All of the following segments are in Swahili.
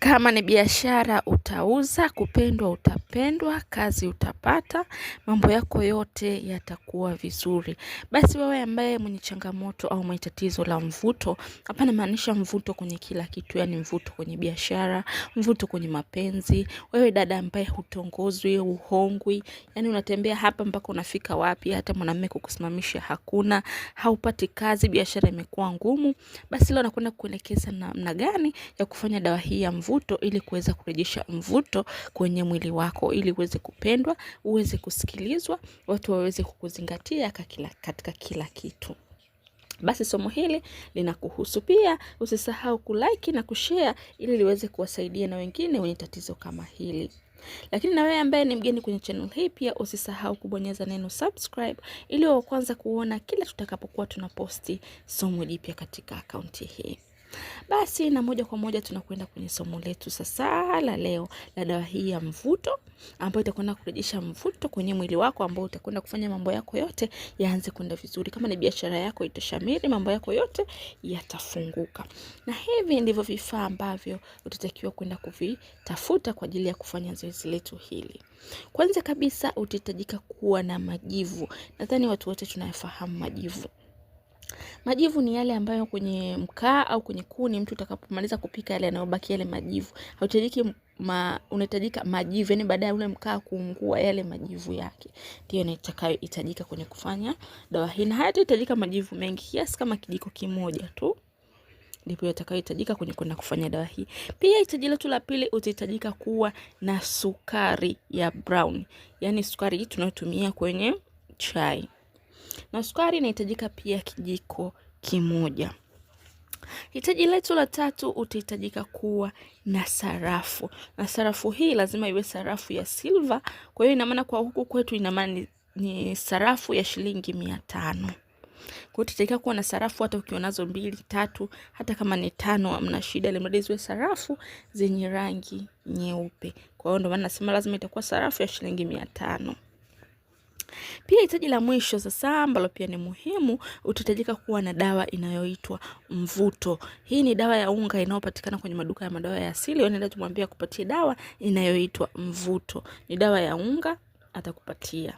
Kama ni biashara utauza, kupendwa utapendwa, kazi utapata, mambo yako yote yatakuwa vizuri. Basi wewe ambaye mwenye changamoto au mwenye tatizo la mvuto, hapa namaanisha mvuto kwenye kila kitu, yani mvuto kwenye biashara, mvuto kwenye mapenzi. Wewe dada ambaye hutongozwi, uhongwi, yani unatembea hapa mpaka unafika wapi, hata mwanamume kukusimamisha hakuna, haupati kazi, biashara imekuwa ngumu. Basi leo nakwenda kuelekeza namna gani ya kufanya dawa hii ya mvuto ili kuweza kurejesha mvuto kwenye mwili wako, ili uweze kupendwa, uweze kusikilizwa, watu waweze kukuzingatia katika kila kitu. Basi somo hili linakuhusu pia. Usisahau kulike na kushare ili liweze kuwasaidia na wengine wenye tatizo kama hili. Lakini na wewe ambaye ni mgeni kwenye channel hii pia usisahau kubonyeza neno subscribe ili wa kwanza kuona kila tutakapokuwa tunaposti somo jipya katika akaunti hii. Basi na moja kwa moja tunakwenda kwenye somo letu sasa la leo la dawa hii ya mvuto, ambayo itakwenda kurejesha mvuto kwenye mwili wako, ambao utakwenda kufanya mambo yako yote yaanze kwenda vizuri. Kama ni biashara yako itashamiri, mambo yako yote yatafunguka. Na hivi ndivyo vifaa ambavyo utatakiwa kwenda kuvitafuta kwa ajili ya kufanya zoezi letu hili. Kwanza kabisa utahitajika kuwa na majivu. Nadhani watu wote tunayafahamu majivu. Majivu ni yale ambayo kwenye mkaa au kwenye kuni mtu utakapomaliza kupika yale yanayobaki yale majivu. Unahitajika majivu, yani baada ya ule mkaa kuungua yale majivu yake. Ndio yanatakayohitajika kwenye kufanya dawa hii. Na hayatahitajika majivu mengi, kiasi kama kijiko kimoja tu. Ndipo yatakayohitajika kwenye kwenda kufanya dawa hii. Pia hitaji letu la pili utahitajika kuwa na sukari ya brown. Yani sukari hii tunayotumia kwenye chai. Na sukari inahitajika pia kijiko kimoja. Hitaji letu la tatu utahitajika kuwa na sarafu. Na sarafu hii lazima iwe sarafu ya silver. Kwa hiyo ina maana kwa huku kwetu ina maana ni sarafu ya shilingi 500. Kwa hiyo utahitajika kuwa na sarafu hata ukiwa nazo 2, 3, hata kama ni 5 hamna shida, ile mradi ziwe sarafu zenye rangi nyeupe. Kwa hiyo ndio maana nasema lazima itakuwa sarafu ya shilingi 500. Pia hitaji la mwisho sasa ambalo pia ni muhimu, utahitajika kuwa na dawa inayoitwa mvuto. Hii ni dawa ya unga inayopatikana kwenye maduka ya madawa ya asili. Unaenda tumwambia kupatia dawa inayoitwa mvuto. Ni dawa ya unga atakupatia.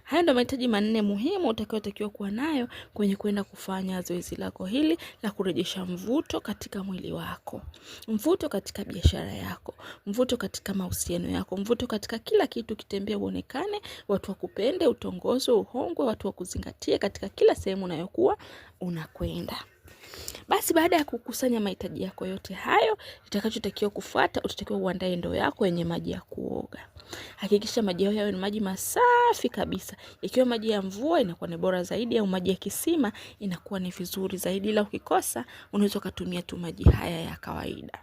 Haya ndio mahitaji manne muhimu utakayotakiwa kuwa nayo kwenye kwenda kufanya zoezi lako hili la kurejesha mvuto katika mwili wako. Mvuto katika biashara yako, mvuto katika mahusiano yako, mvuto katika kila kitu, kitembea uonekane, watu wakupende, utongozwe, uhongwe, watu wakuzingatie katika kila sehemu unayokuwa unakwenda. Basi baada ya kukusanya mahitaji yako yote hayo, utakachotakiwa kufuata, utatakiwa uandae ndoo yako yenye maji ya kuoga. Hakikisha maji hayo ni maji masafi kabisa. Ikiwa maji ya mvua inakuwa ni bora zaidi, au maji ya kisima inakuwa ni vizuri zaidi, ila ukikosa unaweza kutumia tu maji haya ya kawaida.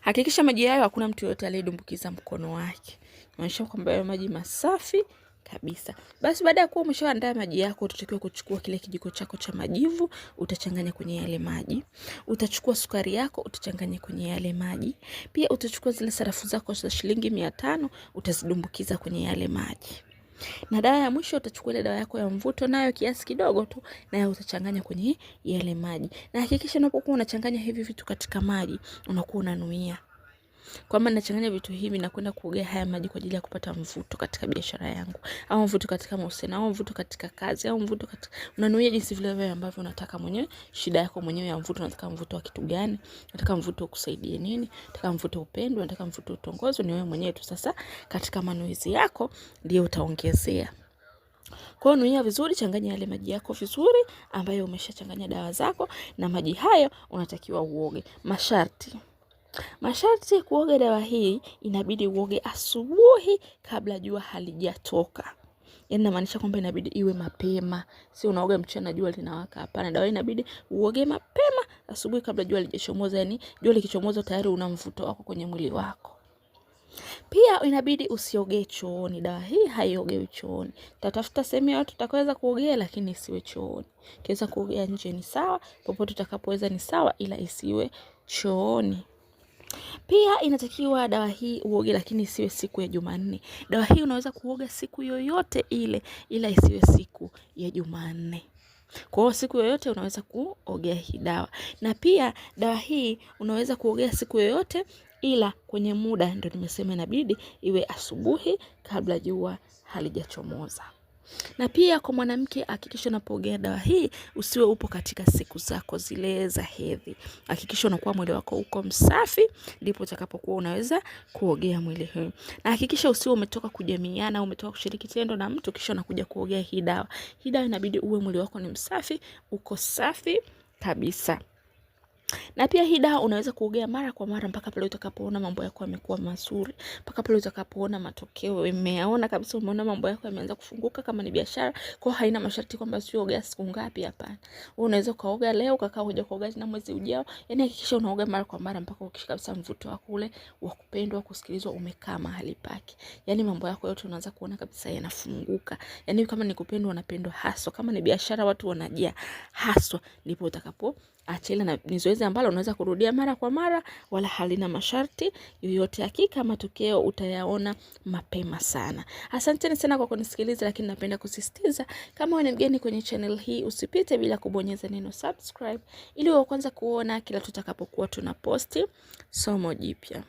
Hakikisha maji hayo hakuna mtu yote aliyedumbukiza mkono wake. Inaonyesha kwamba hayo maji masafi kabisa. Basi baada ya kuwa umeshaandaa maji yako, utatakiwa kuchukua kile kijiko chako cha majivu, utachanganya kwenye yale maji. Utachukua sukari yako, utachanganya kwenye yale maji. Pia utachukua zile sarafu zako za shilingi 500, utazidumbukiza kwenye yale maji. Na dawa ya mwisho utachukua ile dawa yako ya mvuto, nayo kiasi kidogo tu, nayo utachanganya kwenye yale maji. Na hakikisha unapokuwa unachanganya hivi vitu katika maji, unakuwa unanuia. Kwa maana nachanganya vitu hivi na kwenda kuogea haya maji kwa ajili ya kupata mvuto katika biashara yangu, au mvuto katika mahusiano, au mvuto katika kazi, au mvuto katika, unanuia jinsi vile ambavyo unataka mwenyewe, shida yako mwenyewe ya mvuto. Unataka mvuto wa kitu gani? Unataka mvuto ukusaidie nini? Unataka mvuto upendwe? Unataka mvuto utongozwe? Ni wewe mwenyewe tu sasa katika manuizi yako ndio utaongezea. Kwa hiyo nuia vizuri, changanya yale maji yako vizuri ambayo umeshachanganya dawa zako, na maji hayo unatakiwa uoge. Masharti kuoga dawa hii, inabidi uoge asubuhi kabla jua halijatoka. Yani inamaanisha kwamba inabidi iwe mapema. Si unaoga mchana jua linawaka, hapana. Dawa inabidi uoge mapema asubuhi kabla jua halijachomoza, yani jua likichomoza tayari una mvuto wako kwenye mwili wako. Pia inabidi usioge chooni. Dawa hii haiogewi chooni. Tatafuta sehemu yote utakaweza kuogea, lakini isiwe chooni. Kiweza kuogea nje ni sawa, popote utakapoweza ni sawa, ila isiwe chooni. Pia inatakiwa dawa hii uoge, lakini isiwe siku ya Jumanne. Dawa hii unaweza kuoga siku yoyote ile, ila isiwe siku ya Jumanne. Kwa hiyo siku yoyote unaweza kuogea hii dawa. Na pia dawa hii unaweza kuogea siku yoyote, ila kwenye muda ndio nimesema inabidi iwe asubuhi kabla jua halijachomoza. Na pia kwa mwanamke, hakikisha unapoogea dawa hii usiwe upo katika siku zako zile za hedhi. Hakikisha unakuwa mwili wako uko msafi, ndipo utakapokuwa unaweza kuogea mwili huu. Na hakikisha usiwe umetoka kujamiana, umetoka kushiriki tendo na mtu kisha unakuja kuogea hii dawa. Hii dawa inabidi uwe mwili wako ni msafi, uko safi kabisa. Na pia hii dawa unaweza kuogea mara kwa mara mpaka pale utakapoona mambo yako yamekuwa mazuri, mpaka pale utakapoona matokeo, umeona kabisa, umeona mambo yako yameanza kufunguka. Kama ni biashara, kwa haina masharti kwamba sio ogea siku ngapi, hapana. Wewe unaweza kuoga leo ukakaa hoja kuoga na mwezi ujao. Yaani hakikisha unaoga mara kwa mara mpaka ukishika kabisa mvuto wako ule wa kupendwa, kusikilizwa, umekaa mahali pake. Yaani mambo yako yote unaanza kuona kabisa yanafunguka. Yaani kama ni kupendwa, unapendwa haswa. Kama ni biashara, watu wanajia haswa, ndipo utakapo achela. Na ni zoezi ambalo unaweza kurudia mara kwa mara, wala halina masharti yoyote. Hakika matokeo utayaona mapema sana. Asanteni sana kwa kunisikiliza, lakini napenda kusisitiza, kama wewe ni mgeni kwenye channel hii, usipite bila kubonyeza neno subscribe ili uwe kwanza kuona kila tutakapokuwa tunaposti somo jipya.